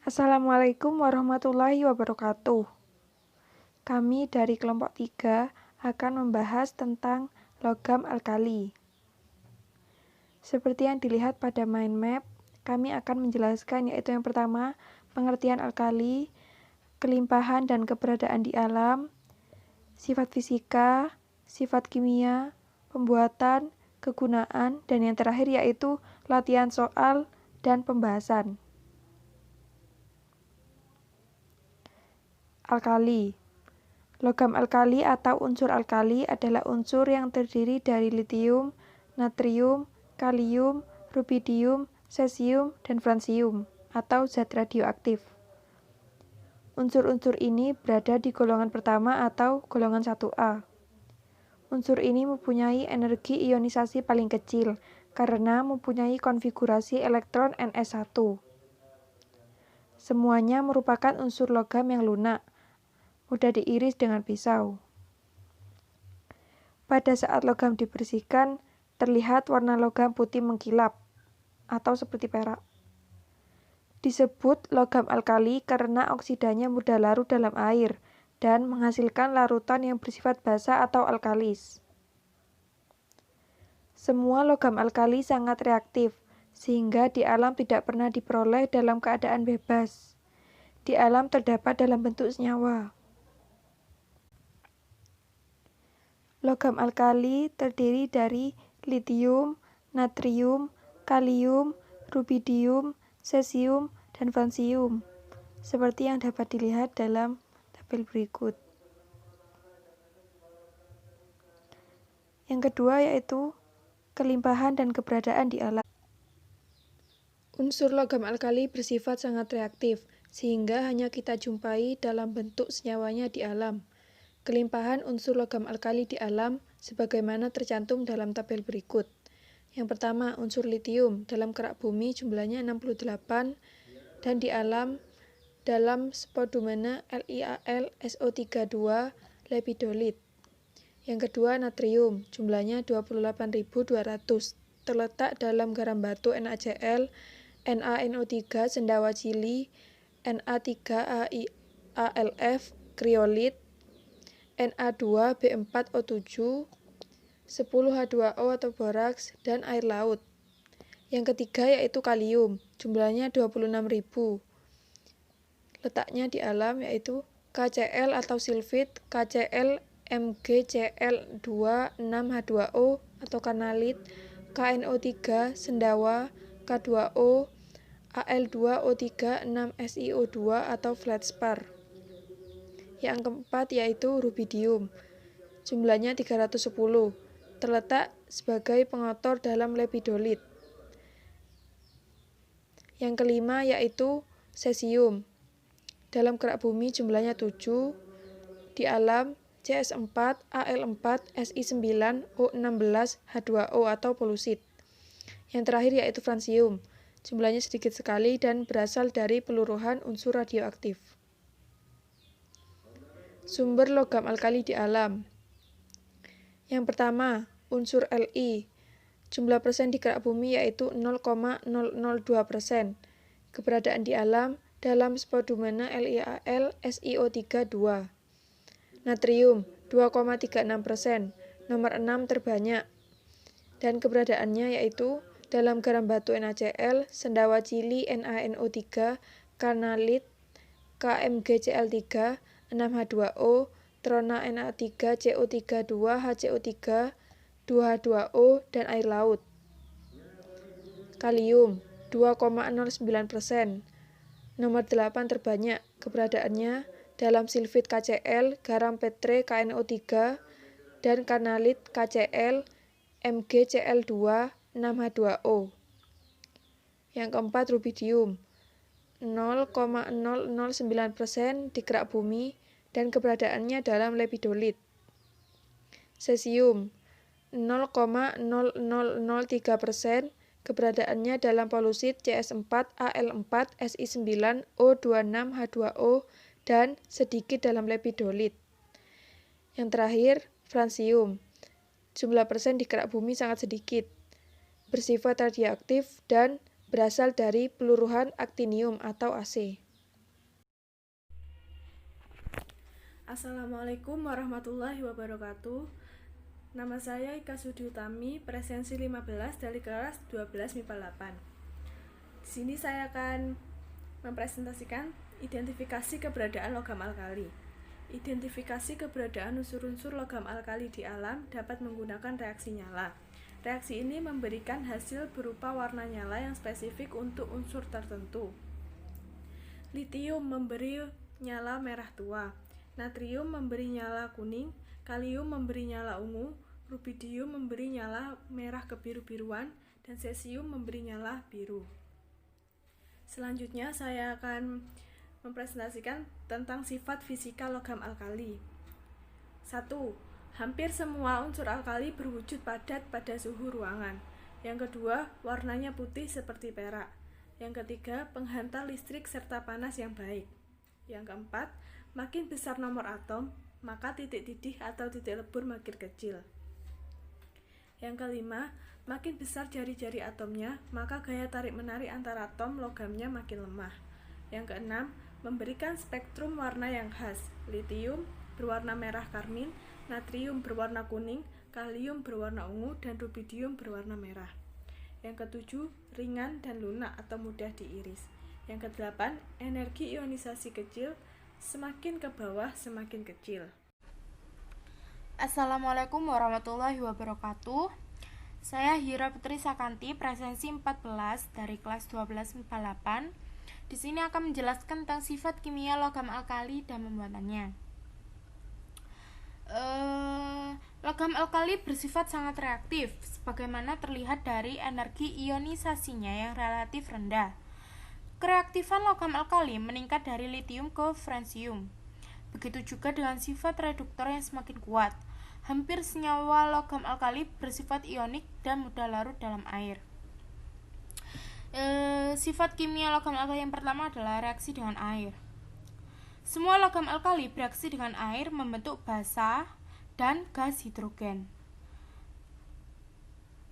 Assalamualaikum warahmatullahi wabarakatuh. Kami dari kelompok 3 akan membahas tentang logam alkali. Seperti yang dilihat pada mind map, kami akan menjelaskan yaitu yang pertama, pengertian alkali, kelimpahan dan keberadaan di alam, sifat fisika, sifat kimia, pembuatan, kegunaan, dan yang terakhir yaitu latihan soal dan pembahasan. Alkali. Logam alkali atau unsur alkali adalah unsur yang terdiri dari litium, natrium, kalium, rubidium, cesium, dan francium atau zat radioaktif. Unsur-unsur ini berada di golongan pertama atau golongan 1A. Unsur ini mempunyai energi ionisasi paling kecil karena mempunyai konfigurasi elektron Ns1. Semuanya merupakan unsur logam yang lunak, mudah diiris dengan pisau. Pada saat logam dibersihkan, terlihat warna logam putih mengkilap, atau seperti perak. Disebut logam alkali karena oksidanya mudah larut dalam air, dan menghasilkan larutan yang bersifat basa atau alkalis. Semua logam alkali sangat reaktif, sehingga di alam tidak pernah diperoleh dalam keadaan bebas. Di alam terdapat dalam bentuk senyawa. Logam alkali terdiri dari litium, natrium, kalium, rubidium, cesium, dan francium, seperti yang dapat dilihat dalam tabel berikut. Yang kedua yaitu kelimpahan dan keberadaan di alam. Unsur logam alkali bersifat sangat reaktif, sehingga hanya kita jumpai dalam bentuk senyawanya di alam. Kelimpahan unsur logam alkali di alam sebagaimana tercantum dalam tabel berikut. Yang pertama, unsur litium dalam kerak bumi jumlahnya 68 dan di alam dalam spodumena LiAl SO32 lepidolit. Yang kedua, natrium jumlahnya 28.200 terletak dalam garam batu NaCl, NaNO3 sendawa Chili, Na3AlF kriolit, Na2B4O7, 10H2O atau boraks, dan air laut. Yang ketiga yaitu kalium, jumlahnya 26.000. Letaknya di alam yaitu KCl atau silfit, KCl MgCl2 6H2O atau kanalit, KNO3 sendawa, K2O, Al2O3 6SiO2 atau feldspar. Yang keempat yaitu rubidium, jumlahnya 310, terletak sebagai pengotor dalam lepidolit. Yang kelima yaitu cesium, dalam kerak bumi jumlahnya 7, di alam CS4, Al4, Si9, O16, H2O atau polusit. Yang terakhir yaitu francium, jumlahnya sedikit sekali dan berasal dari peluruhan unsur radioaktif. Sumber logam alkali di alam. Yang pertama, unsur Li. Jumlah persen di kerak bumi yaitu 0,002%. Keberadaan di alam dalam spodumena LiAl SiO3 2. Natrium 2,36%, nomor 6 terbanyak. Dan keberadaannya yaitu dalam garam batu NaCl, sendawa Chili NaNO3, kanalit, KMgCl3, 6H2O, trona Na3, CO32, HCO3, 2H2O, dan air laut. Kalium 2,09%, nomor 8 terbanyak. Keberadaannya dalam silfit KCl, garam petre KNO3, dan kanalit KCl, MgCl2, 6H2O. Yang keempat, rubidium 0,009% di kerak bumi dan keberadaannya dalam lepidolit. Cesium 0,0003%, keberadaannya dalam polusit CS4, Al4, Si9, O26, H2O, dan sedikit dalam lepidolit. Yang terakhir, francium. Jumlah persen di kerak bumi sangat sedikit, bersifat radioaktif dan berasal dari peluruhan aktinium atau Ac. Assalamualaikum warahmatullahi wabarakatuh. Nama saya Ika Sudi Utami, presensi 15 dari kelas 12 MIPA 8. Di sini saya akan mempresentasikan identifikasi keberadaan logam alkali. Identifikasi keberadaan unsur-unsur logam alkali di alam dapat menggunakan reaksi nyala. Reaksi ini memberikan hasil berupa warna nyala yang spesifik untuk unsur tertentu. Litium memberi nyala merah tua, natrium memberi nyala kuning, kalium memberi nyala ungu, rubidium memberi nyala merah kebiru-biruan, dan cesium memberi nyala biru. Selanjutnya saya akan mempresentasikan tentang sifat fisika logam alkali. 1. Hampir semua unsur alkali berwujud padat pada suhu ruangan. Yang kedua, warnanya putih seperti perak. Yang ketiga, penghantar listrik serta panas yang baik. Yang keempat, makin besar nomor atom, maka titik didih atau titik lebur makin kecil. Yang kelima, makin besar jari-jari atomnya, maka gaya tarik-menarik antara atom logamnya makin lemah. Yang keenam, memberikan spektrum warna yang khas. Litium berwarna merah karmin, natrium berwarna kuning, kalium berwarna ungu, dan rubidium berwarna merah. Yang ketujuh, ringan dan lunak atau mudah diiris. Yang kedelapan, energi ionisasi kecil, semakin ke bawah semakin kecil. Assalamualaikum warahmatullahi wabarakatuh. Saya Hira Putri Sakanti, presensi 14 dari kelas 12 MIPA 8. Di sini akan menjelaskan tentang sifat kimia logam alkali dan pembuatannya. Logam alkali bersifat sangat reaktif, sebagaimana terlihat dari energi ionisasinya yang relatif rendah. Kereaktifan logam alkali meningkat dari litium ke francium. Begitu juga dengan sifat reduktor yang semakin kuat. Hampir senyawa logam alkali bersifat ionik dan mudah larut dalam air. Sifat kimia logam alkali yang pertama adalah reaksi dengan air. Semua logam alkali bereaksi dengan air membentuk basa dan gas hidrogen.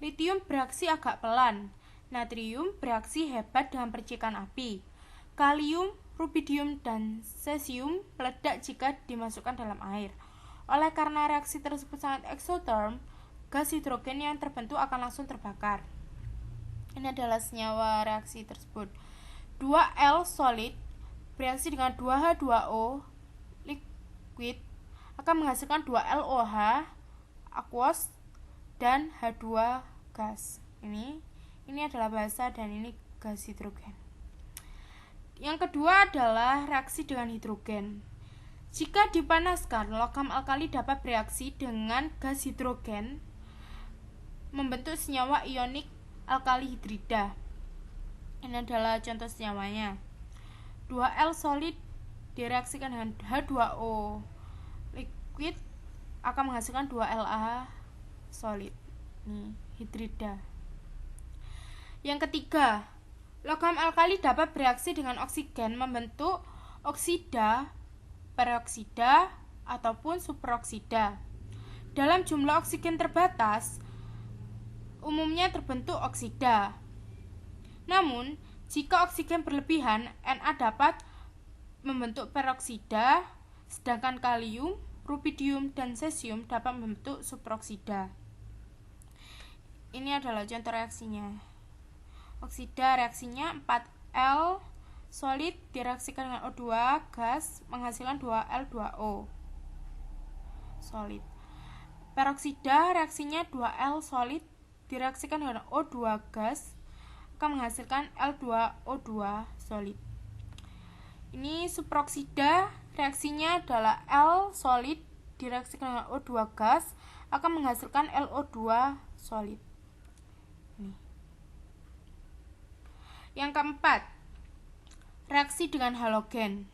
Litium bereaksi agak pelan. Natrium bereaksi hebat dengan percikan api. Kalium, rubidium, dan cesium meledak jika dimasukkan dalam air. Oleh karena reaksi tersebut sangat eksoterm, gas hidrogen yang terbentuk akan langsung terbakar. Ini adalah senyawa reaksi tersebut. 2L solid bereaksi dengan 2H2O liquid akan menghasilkan 2LOH aqueous dan H2 gas. Ini adalah basa dan ini gas hidrogen. Yang kedua adalah reaksi dengan hidrogen. Jika dipanaskan, logam alkali dapat bereaksi dengan gas hidrogen membentuk senyawa ionik alkali hidrida. Ini adalah contoh senyawanya. 2L solid direaksikan dengan H2O liquid akan menghasilkan 2LA solid. Ini hidrida. Yang ketiga, logam alkali dapat bereaksi dengan oksigen membentuk oksida, peroksida, ataupun superoksida. Dalam jumlah oksigen terbatas, umumnya terbentuk oksida. Namun, jika oksigen berlebihan, Na dapat membentuk peroksida, sedangkan kalium, rubidium, dan cesium dapat membentuk superoksida. Ini adalah contoh reaksinya. Oksida reaksinya 4L solid direaksikan dengan O2 gas menghasilkan 2L2O solid. Peroksida reaksinya 2L solid direaksikan dengan O2 gas akan menghasilkan L2O2 solid. Ini superoksida reaksinya adalah L solid direaksikan dengan O2 gas akan menghasilkan LO2 solid. Yang keempat, reaksi dengan halogen.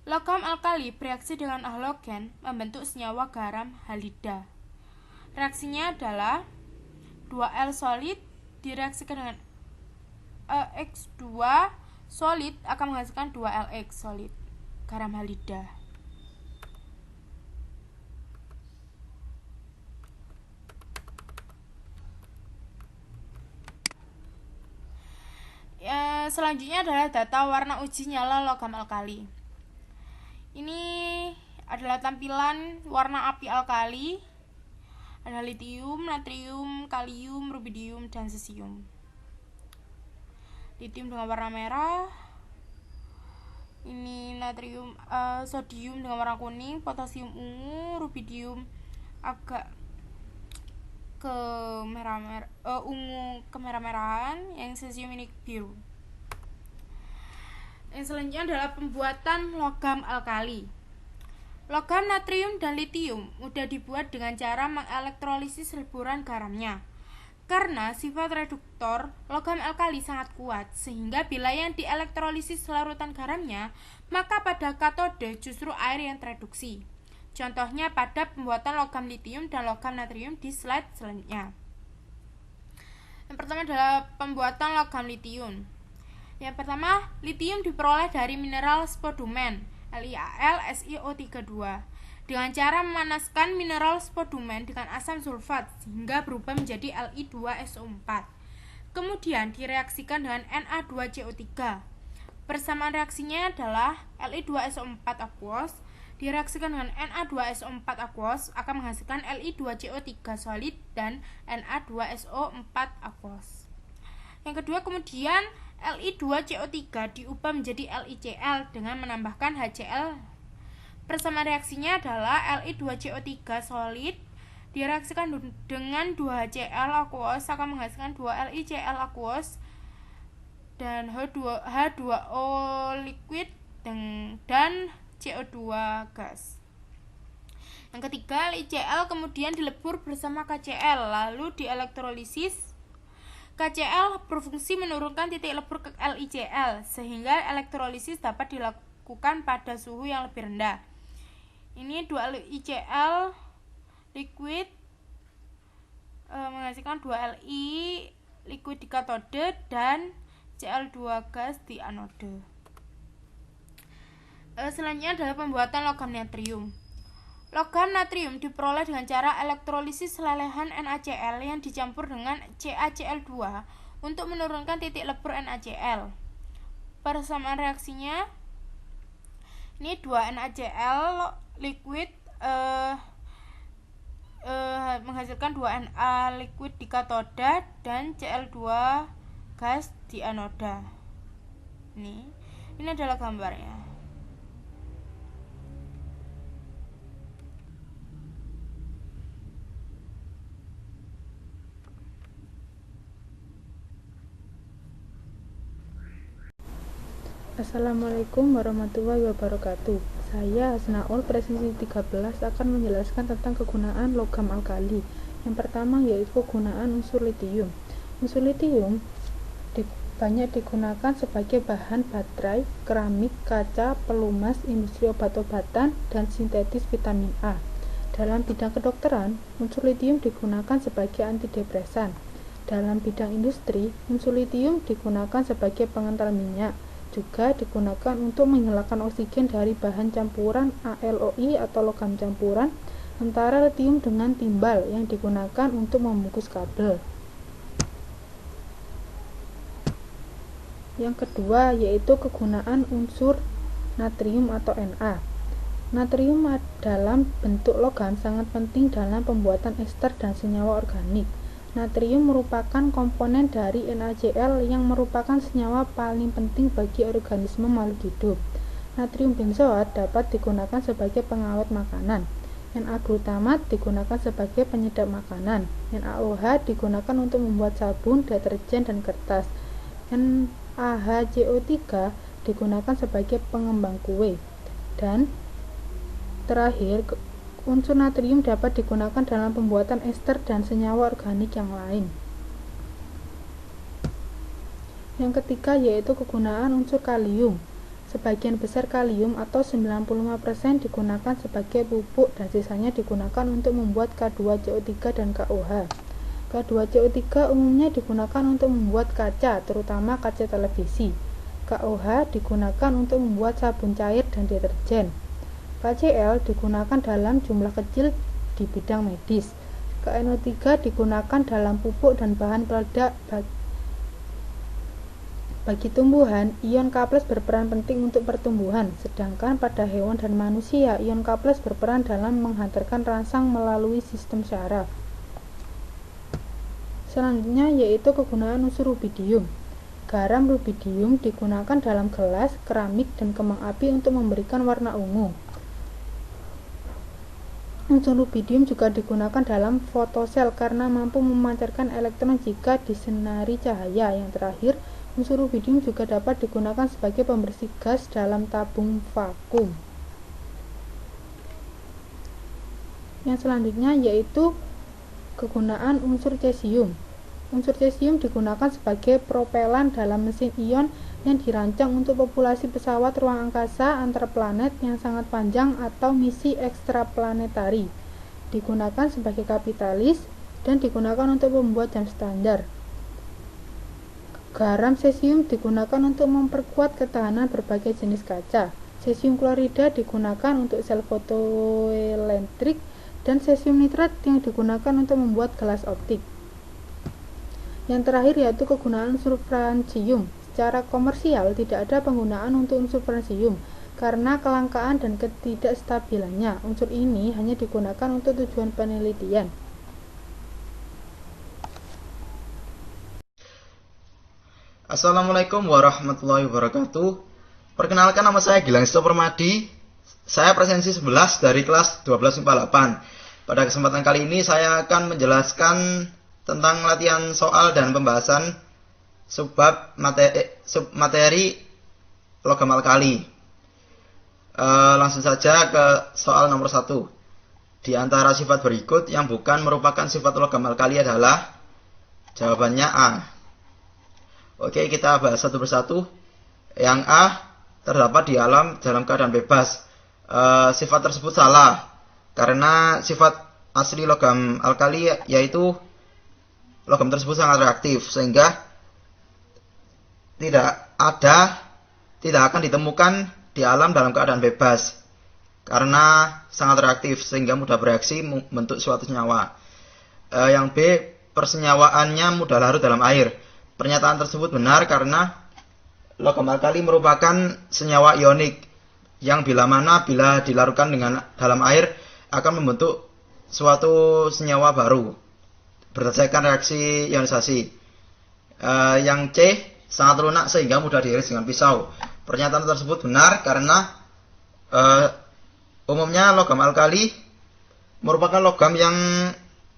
Logam alkali bereaksi dengan halogen membentuk senyawa garam halida. Reaksinya adalah 2L solid direaksikan dengan EX2 solid akan menghasilkan 2LX solid, garam halida. Selanjutnya adalah data warna uji nyala logam alkali. Ini adalah tampilan warna api alkali. Ada litium, natrium, kalium, rubidium, dan cesium. Litium dengan warna merah, ini natrium, sodium dengan warna kuning, potasium ungu, rubidium agak ungu kemerah-merahan, yang cesium ini biru. Yang selanjutnya adalah pembuatan logam alkali. Logam natrium dan litium mudah dibuat dengan cara mengelektrolisis leburan garamnya. Karena sifat reduktor logam alkali sangat kuat, sehingga bila yang dielektrolisis larutan garamnya, maka pada katode justru air yang tereduksi. Contohnya pada pembuatan logam litium dan logam natrium di slide selanjutnya. Yang pertama adalah pembuatan logam litium. Yang pertama, litium diperoleh dari mineral spodumen, LiAl-SiO32, dengan cara memanaskan mineral spodumen dengan asam sulfat sehingga berubah menjadi Li2SO4. Kemudian direaksikan dengan Na2CO3. Persamaan reaksinya adalah Li2SO4 aqueous direaksikan dengan Na2SO4 aqueous akan menghasilkan Li2CO3 solid dan Na2SO4 aqueous. Yang kedua, kemudian Li2CO3 diubah menjadi LiCl dengan menambahkan HCl. Persamaan reaksinya adalah Li2CO3 solid direaksikan dengan 2HCl aqueous akan menghasilkan 2 LiCl aqueous dan H2O liquid dan CO2 gas. Yang ketiga, LiCl kemudian dilebur bersama KCl lalu dielektrolisis. KCl berfungsi menurunkan titik lebur ke LiCl sehingga elektrolisis dapat dilakukan pada suhu yang lebih rendah. Ini 2 LiCl liquid menghasilkan 2 Li liquid di katode dan Cl2 gas di anode. Selanjutnya adalah pembuatan logam natrium. Logam natrium diperoleh dengan cara elektrolisis lelehan NaCl yang dicampur dengan CaCl2 untuk menurunkan titik lebur NaCl. Persamaan reaksinya, ini 2 NaCl liquid menghasilkan 2 Na liquid di katoda dan Cl2 gas di anoda. Ini adalah gambarnya. Assalamualaikum warahmatullahi wabarakatuh. Saya Hasnaul Presensi 13 akan menjelaskan tentang kegunaan logam alkali. Yang pertama yaitu kegunaan unsur litium. Unsur litium banyak digunakan sebagai bahan baterai, keramik, kaca, pelumas, industri obat-obatan, dan sintetis vitamin A. Dalam bidang kedokteran, unsur litium digunakan sebagai antidepresan. Dalam bidang industri, unsur litium digunakan sebagai pengental minyak. Juga digunakan untuk menghilangkan oksigen dari bahan campuran AlOI atau logam campuran antara litium dengan timbal yang digunakan untuk membungkus kabel. Yang kedua yaitu kegunaan unsur natrium atau Na. Natrium dalam bentuk logam sangat penting dalam pembuatan ester dan senyawa organik. Natrium merupakan komponen dari NaCl yang merupakan senyawa paling penting bagi organisme makhluk hidup. Natrium benzoat dapat digunakan sebagai pengawet makanan. Na-glutamat digunakan sebagai penyedap makanan. NaOH digunakan untuk membuat sabun, deterjen, dan kertas. NaHCO3 digunakan sebagai pengembang kue. Dan terakhir, unsur natrium dapat digunakan dalam pembuatan ester dan senyawa organik yang lain. Yang ketiga yaitu kegunaan unsur kalium. Sebagian besar kalium atau 95% digunakan sebagai pupuk dan sisanya digunakan untuk membuat K2CO3 dan KOH. K2CO3 umumnya digunakan untuk membuat kaca, terutama kaca televisi. KOH digunakan untuk membuat sabun cair dan deterjen. KCl digunakan dalam jumlah kecil di bidang medis. KNO3 digunakan dalam pupuk dan bahan peledak Bagi tumbuhan, ion K+ berperan penting untuk pertumbuhan, sedangkan pada hewan dan manusia, ion K+ berperan dalam menghantarkan rangsang melalui sistem syaraf. Selanjutnya yaitu kegunaan unsur rubidium. Garam rubidium digunakan dalam gelas, keramik, dan kembang api untuk memberikan warna ungu. Unsur rubidium juga digunakan dalam fotosel karena mampu memancarkan elektron jika disinari cahaya. Yang terakhir, unsur rubidium juga dapat digunakan sebagai pembersih gas dalam tabung vakum. Yang selanjutnya yaitu kegunaan unsur cesium. Unsur cesium digunakan sebagai propelan dalam mesin ion yang dirancang untuk populasi pesawat ruang angkasa antar planet yang sangat panjang atau misi ekstraplanetari. Digunakan sebagai kapitalis dan digunakan untuk membuat jam standar. Garam cesium digunakan untuk memperkuat ketahanan berbagai jenis kaca. Cesium klorida digunakan untuk sel fotoelektrik dan cesium nitrat yang digunakan untuk membuat gelas optik. Yang terakhir yaitu kegunaan unsur francium. Secara komersial tidak ada penggunaan untuk unsur francium karena kelangkaan dan ketidakstabilannya. Unsur ini hanya digunakan untuk tujuan penelitian. Assalamualaikum warahmatullahi wabarakatuh. Perkenalkan, nama saya Gilang Permadi. Saya presensi 11 dari kelas 12 IPA 8. Pada kesempatan kali ini saya akan menjelaskan tentang latihan soal dan pembahasan subbab materi logam alkali. Langsung saja ke soal nomor 1. Di antara sifat berikut yang bukan merupakan sifat logam alkali adalah, jawabannya A. Oke, kita bahas satu persatu. Yang A, terdapat di alam dalam keadaan bebas. Sifat tersebut salah karena sifat asli logam alkali yaitu logam tersebut sangat reaktif sehingga tidak akan ditemukan di alam dalam keadaan bebas karena sangat reaktif sehingga mudah bereaksi membentuk suatu senyawa. Yang B, persenyawaannya mudah larut dalam air. Pernyataan tersebut benar karena logam alkali merupakan senyawa ionik yang bila dilarutkan dalam air akan membentuk suatu senyawa baru berdasarkan reaksi ionisasi. Yang C, sangat lunak sehingga mudah diiris dengan pisau. Pernyataan tersebut benar karena umumnya logam alkali merupakan logam yang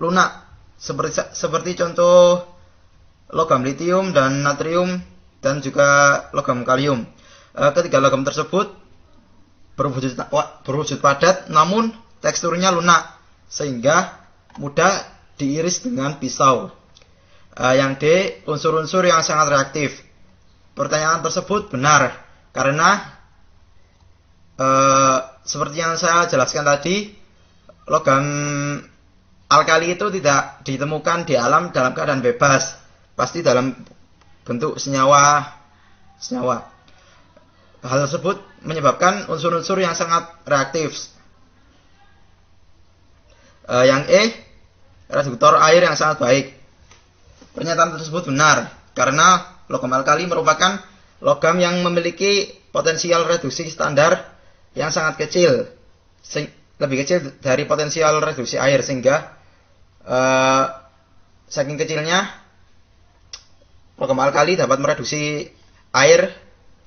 lunak seperti contoh logam litium dan natrium dan juga logam kalium. Ketiga logam tersebut berwujud padat namun teksturnya lunak sehingga mudah diiris dengan pisau. Yang D, unsur-unsur yang sangat reaktif. Pertanyaan tersebut benar karena seperti yang saya jelaskan tadi, logam alkali itu tidak ditemukan di alam dalam keadaan bebas, pasti dalam bentuk senyawa. Hal tersebut menyebabkan unsur-unsur yang sangat reaktif. Yang E, reduktor air yang sangat baik. Pernyataan tersebut benar karena logam alkali merupakan logam yang memiliki potensial reduksi standar yang sangat kecil, lebih kecil dari potensial reduksi air sehingga saking kecilnya logam alkali dapat mereduksi air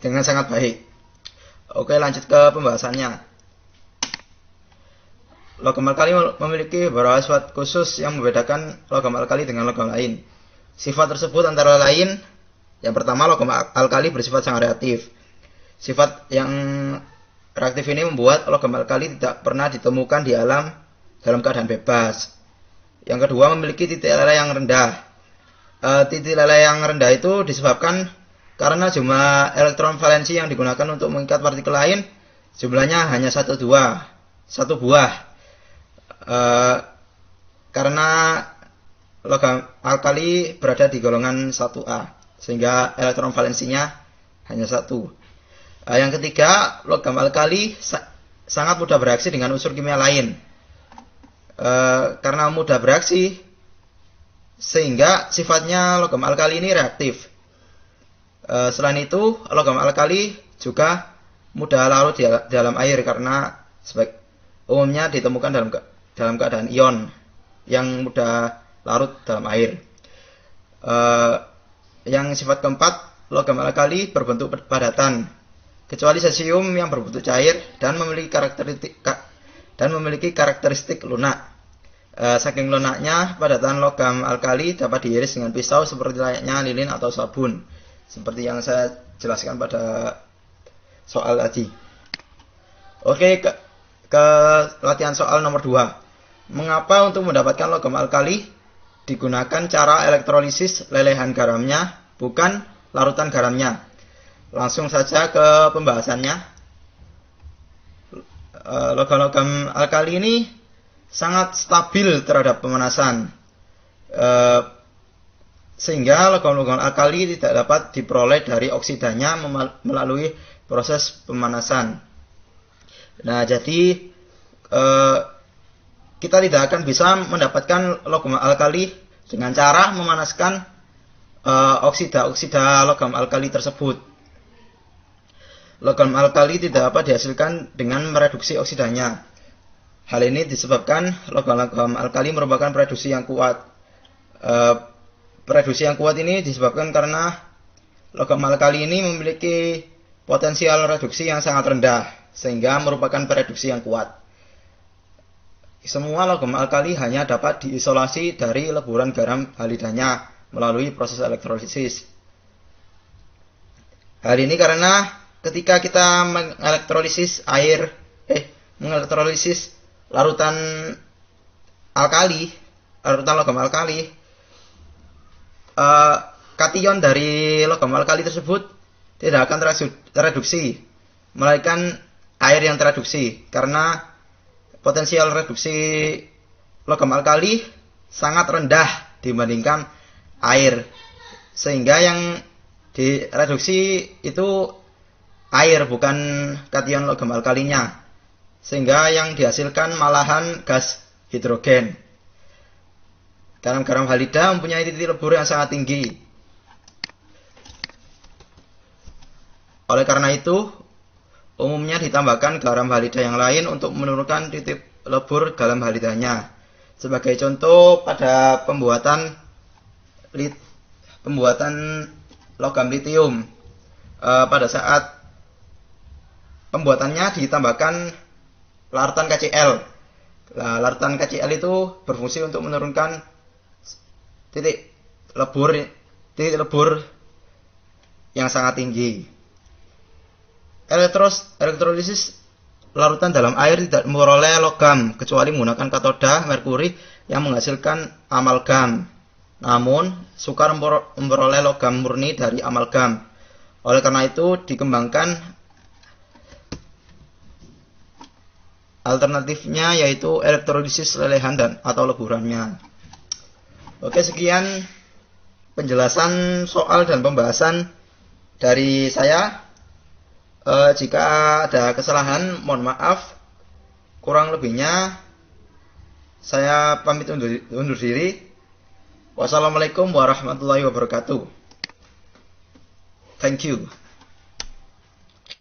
dengan sangat baik. Oke, lanjut ke pembahasannya. Logam alkali memiliki beberapa sifat khusus yang membedakan logam alkali dengan logam lain. Sifat tersebut antara lain, yang pertama, logam alkali bersifat sangat reaktif. Sifat yang reaktif ini membuat logam alkali tidak pernah ditemukan di alam dalam keadaan bebas. Yang kedua, memiliki titik leleh yang rendah. Titik leleh yang rendah itu disebabkan karena jumlah elektron valensi yang digunakan untuk mengikat partikel lain jumlahnya hanya satu buah. Karena logam alkali berada di golongan 1A sehingga elektron valensinya hanya satu. Yang ketiga, logam alkali sangat mudah bereaksi dengan unsur kimia lain. Karena mudah bereaksi sehingga sifatnya logam alkali ini reaktif. Selain itu, logam alkali juga mudah larut di dalam air karena umumnya ditemukan dalam keadaan ion yang mudah larut dalam air. Yang sifat keempat, logam alkali berbentuk padatan, kecuali cesium yang berbentuk cair dan memiliki karakteristik lunak. Saking lunaknya, padatan logam alkali dapat diiris dengan pisau seperti layaknya lilin atau sabun, seperti yang saya jelaskan pada soal tadi. Oke, ke latihan soal nomor 2. Mengapa untuk mendapatkan logam alkali digunakan cara elektrolisis lelehan garamnya, bukan larutan garamnya? Langsung saja ke pembahasannya. Logam-logam alkali ini sangat stabil terhadap pemanasan, sehingga logam-logam alkali tidak dapat diperoleh dari oksidanya melalui proses pemanasan. Nah, jadi kita tidak akan bisa mendapatkan logam alkali dengan cara memanaskan oksida logam alkali tersebut. Logam alkali tidak dapat dihasilkan dengan mereduksi oksidanya. Hal ini disebabkan logam-logam alkali merupakan reduksi yang kuat. Reduksi yang kuat ini disebabkan karena logam alkali ini memiliki potensial reduksi yang sangat rendah, sehingga merupakan reduksi yang kuat. Semua logam alkali hanya dapat diisolasi dari leburan garam halidanya melalui proses elektrolisis. Hal ini karena ketika kita mengelektrolisis larutan logam alkali, kation dari logam alkali tersebut tidak akan tereduksi, melainkan air yang tereduksi, karena potensial reduksi logam alkali sangat rendah dibandingkan air, sehingga yang direduksi itu air, bukan kation logam alkalinya, sehingga yang dihasilkan malahan gas hidrogen. Garam halida mempunyai titik lebur yang sangat tinggi. Oleh karena itu, umumnya ditambahkan garam halida yang lain untuk menurunkan titik lebur garam halidanya. Sebagai contoh, pada pembuatan logam litium, pada saat pembuatannya ditambahkan larutan KCl. Nah, larutan KCl itu berfungsi untuk menurunkan titik lebur yang sangat tinggi. Elektrolisis larutan dalam air tidak memperoleh logam kecuali menggunakan katoda merkuri yang menghasilkan amalgam. Namun, sukar memperoleh logam murni dari amalgam. Oleh karena itu, dikembangkan alternatifnya, yaitu elektrolisis lelehan atau leburannya. Oke, sekian penjelasan soal dan pembahasan dari saya. Jika ada kesalahan, mohon maaf. Kurang lebihnya saya pamit undur diri. Wassalamualaikum warahmatullahi wabarakatuh. Thank you.